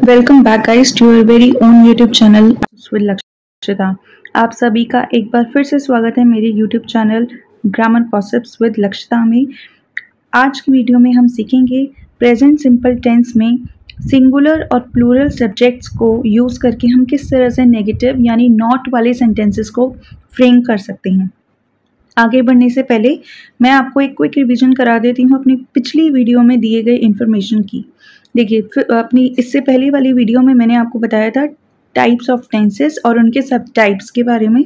Welcome back guys to your very own YouTube channel with Lakshita. आप सभी का एक बार फिर से स्वागत है मेरे YouTube channel grammar concepts with Lakshita में। आज की वीडियो में हम सीखेंगे प्रेजेंट सिंपल टेंस में सिंगुलर और प्लूरल सब्जेक्ट्स को यूज़ करके हम किस तरह से नेगेटिव यानी नॉट वाले सेंटेंसेस को फ्रेम कर सकते हैं। आगे बढ़ने से पहले मैं आपको एक क्विक रिवीजन करा देती हूँ अपनी पिछली वीडियो में दिए गए इन्फॉर्मेशन की। देखिए, अपनी इससे पहले वाली वीडियो में मैंने आपको बताया था टाइप्स ऑफ टेंसेस और उनके सब टाइप्स के बारे में,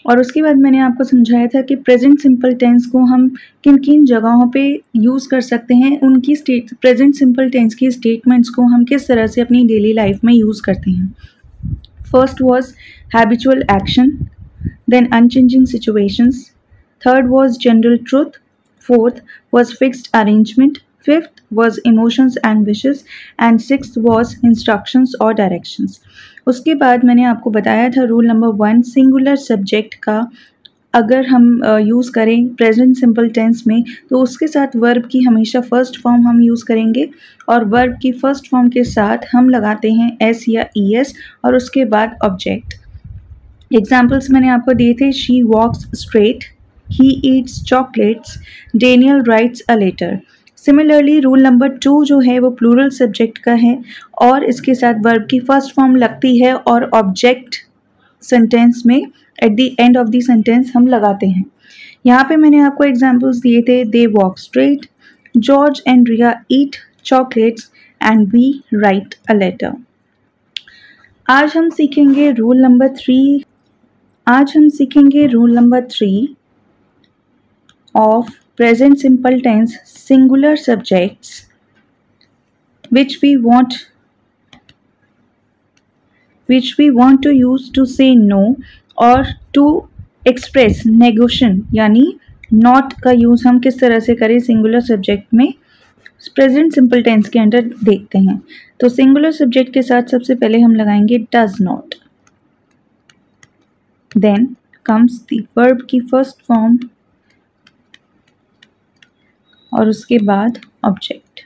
और उसके बाद मैंने आपको समझाया था कि प्रेजेंट सिंपल टेंस को हम किन किन जगहों पे यूज़ कर सकते हैं, उनकी प्रेजेंट सिंपल टेंस की स्टेटमेंट्स को हम किस तरह से अपनी डेली लाइफ में यूज़ करते हैं। First was habitual action, then unchanging situations, third was general truth, fourth was fixed arrangement, fifth was emotions and wishes, and sixth was instructions or directions। उसके बाद मैंने आपको बताया था रूल नंबर 1, सिंगुलर सब्जेक्ट का अगर हम यूज़ करें प्रेजेंट सिंपल टेंस में तो उसके साथ वर्ब की हमेशा फर्स्ट फॉर्म हम यूज़ करेंगे, और वर्ब की फर्स्ट फॉर्म के साथ हम लगाते हैं एस या ई एस और उसके बाद ऑब्जेक्ट। एग्जाम्पल्स मैंने आपको दिए थे, she walks straight, he eats chocolates, Daniel writes a letter. Similarly rule number 2 जो है वो प्लूरल सब्जेक्ट का है और इसके साथ वर्ब की फर्स्ट फॉर्म लगती है और ऑब्जेक्ट सेंटेंस में at the end of the sentence हम लगाते हैं। यहाँ पे मैंने आपको एग्जांपल्स दिए थे, they walk straight, George and Riya eat chocolates and we write a letter. आज हम सीखेंगे rule number 3 of present simple tense singular subjects which we want to use to say no or to express negation, यानी not का use हम किस तरह से करें सिंगुलर सब्जेक्ट में प्रेजेंट सिंपल टेंस के अंदर देखते हैं। तो सिंगुलर सब्जेक्ट के साथ सबसे पहले हम लगाएंगे does not, then comes the verb की फर्स्ट फॉर्म और उसके बाद ऑब्जेक्ट।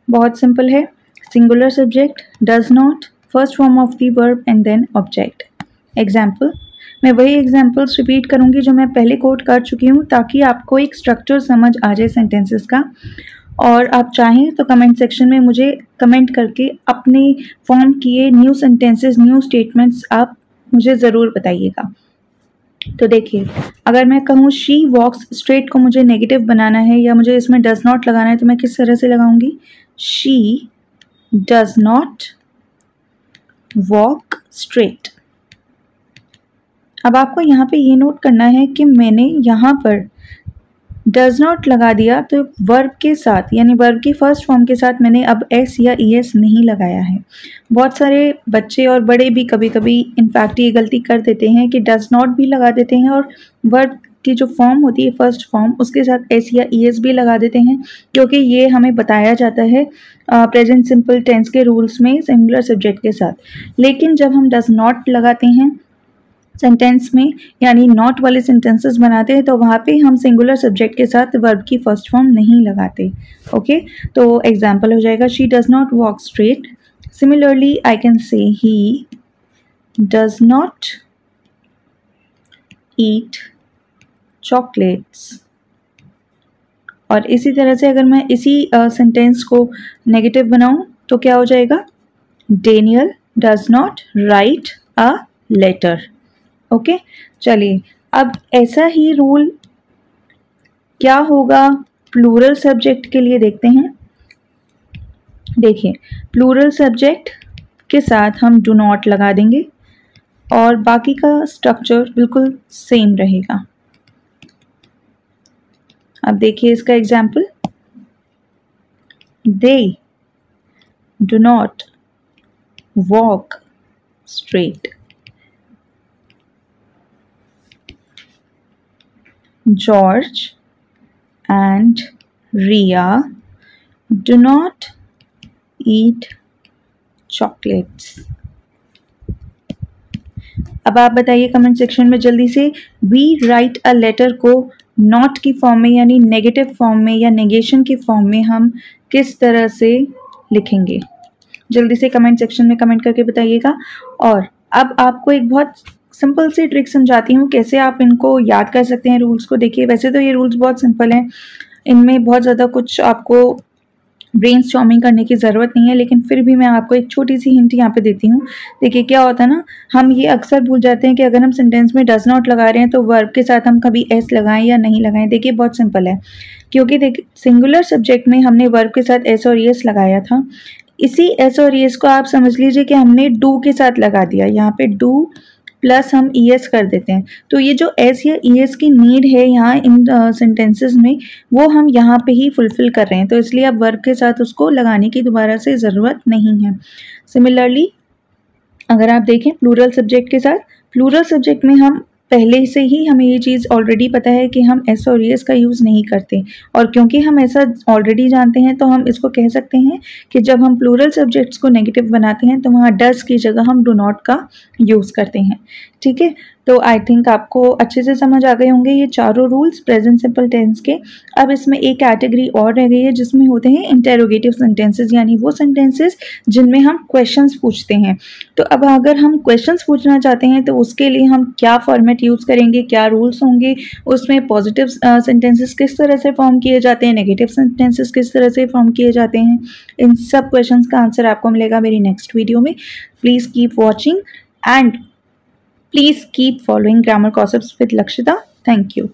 बहुत सिंपल है, singular subject does not, first form of the verb and then object. Example, मैं वही एग्जाम्पल्स रिपीट करूंगी जो मैं पहले कोट कर चुकी हूँ ताकि आपको एक स्ट्रक्चर समझ आ जाए सेंटेंसेस का। और आप चाहें तो कमेंट सेक्शन में मुझे कमेंट करके अपने फॉर्म किए न्यू सेंटेंसेस, न्यू स्टेटमेंट्स आप मुझे ज़रूर बताइएगा। तो देखिए, अगर मैं कहूँ शी वॉक्स स्ट्रेट को मुझे नेगेटिव बनाना है या मुझे इसमें डज नॉट लगाना है तो मैं किस तरह से लगाऊंगी, she does not walk straight. अब आपको यहाँ पे ये नोट करना है कि मैंने यहाँ पर डज नॉट लगा दिया तो वर्ब के साथ यानी वर्ब की फर्स्ट फॉर्म के साथ मैंने अब एस या ई एस नहीं लगाया है। बहुत सारे बच्चे और बड़े भी कभी कभी इनफैक्ट ये गलती कर देते हैं कि डज नॉट भी लगा देते हैं और वर्ब की जो फॉर्म होती है फर्स्ट फॉर्म उसके साथ एस या ई एस भी लगा देते हैं, क्योंकि ये हमें बताया जाता है प्रेजेंट सिंपल टेंस के रूल्स में सिंगुलर सब्जेक्ट के साथ। लेकिन जब हम डज नॉट लगाते हैं सेंटेंस में यानी नॉट वाले सेंटेंसेस बनाते हैं तो वहाँ पे हम सिंगुलर सब्जेक्ट के साथ वर्ब की फर्स्ट फॉर्म नहीं लगाते। ओके, तो एग्जाम्पल हो जाएगा, she does not walk straight. Similarly I can say he does not eat chocolates. और इसी तरह से अगर मैं इसी सेंटेंस को नेगेटिव बनाऊं तो क्या हो जाएगा, Daniel does not write a letter. Okay, चलिए अब ऐसा ही रूल क्या होगा प्लूरल सब्जेक्ट के लिए देखते हैं। देखिए, प्लूरल सब्जेक्ट के साथ हम डू नॉट लगा देंगे और बाकी का स्ट्रक्चर बिल्कुल सेम रहेगा। अब देखिए इसका example, they do not walk straight, George and Ria do not eat chocolates। अब आप बताइए कमेंट सेक्शन में जल्दी से, वी राइट अ लेटर को नॉट की फॉर्म में यानी नेगेटिव फॉर्म में या नेगेशन की फॉर्म में हम किस तरह से लिखेंगे। जल्दी से कमेंट सेक्शन में कमेंट करके बताइएगा। और अब आपको एक बहुत सिंपल सी ट्रिक समझाती हूँ कैसे आप इनको याद कर सकते हैं रूल्स को। देखिए, वैसे तो ये रूल्स बहुत सिंपल हैं, इनमें बहुत ज़्यादा कुछ आपको ब्रेन स्टॉर्मिंग करने की ज़रूरत नहीं है, लेकिन फिर भी मैं आपको एक छोटी सी हिंट यहाँ पे देती हूँ। देखिए, क्या होता है ना, हम ये अक्सर भूल जाते हैं कि अगर हम सेंटेंस में डज नॉट लगा रहे हैं तो वर्ब के साथ हम कभी एस लगाएं या नहीं लगाएं। देखिए, बहुत सिंपल है, क्योंकि देखिए सिंगुलर सब्जेक्ट में हमने वर्ब के साथ एस और एस लगाया था। इसी एस और एस को आप समझ लीजिए कि हमने डू के साथ लगा दिया। यहाँ पे डू प्लस हम ई एस कर देते हैं, तो ये जो एस या ई एस की नीड है यहाँ इन सेंटेंसेस में, वो हम यहाँ पे ही फुलफिल कर रहे हैं, तो इसलिए अब वर्ब के साथ उसको लगाने की दोबारा से ज़रूरत नहीं है। सिमिलरली अगर आप देखें प्लूरल सब्जेक्ट के साथ, प्लूरल सब्जेक्ट में हम पहले से ही हमें ये चीज़ ऑलरेडी पता है कि हम एस और एस का यूज़ नहीं करते, और क्योंकि हम ऐसा ऑलरेडी जानते हैं तो हम इसको कह सकते हैं कि जब हम प्लूरल सब्जेक्ट्स को नेगेटिव बनाते हैं तो वहाँ डज की जगह हम डू नॉट का यूज़ करते हैं। ठीक है, तो आई थिंक आपको अच्छे से समझ आ गए होंगे ये चारों रूल्स प्रेजेंट सिंपल टेंस के। अब इसमें एक कैटेगरी और रह गई है जिसमें होते हैं इंटेरोगेटिव सेंटेंसेस, यानी वो सेंटेंसेस जिनमें हम क्वेश्चंस पूछते हैं। तो अब अगर हम क्वेश्चंस पूछना चाहते हैं तो उसके लिए हम क्या फॉर्मेट यूज़ करेंगे, क्या रूल्स होंगे, उसमें पॉजिटिव सेंटेंसेस किस तरह से फॉर्म किए जाते हैं, नेगेटिव सेंटेंसेस किस तरह से फॉर्म किए जाते हैं, इन सब क्वेश्चंस का आंसर आपको मिलेगा मेरी नेक्स्ट वीडियो में। Please keep watching and please keep following Grammar Gossips with Lakshita. Thank you.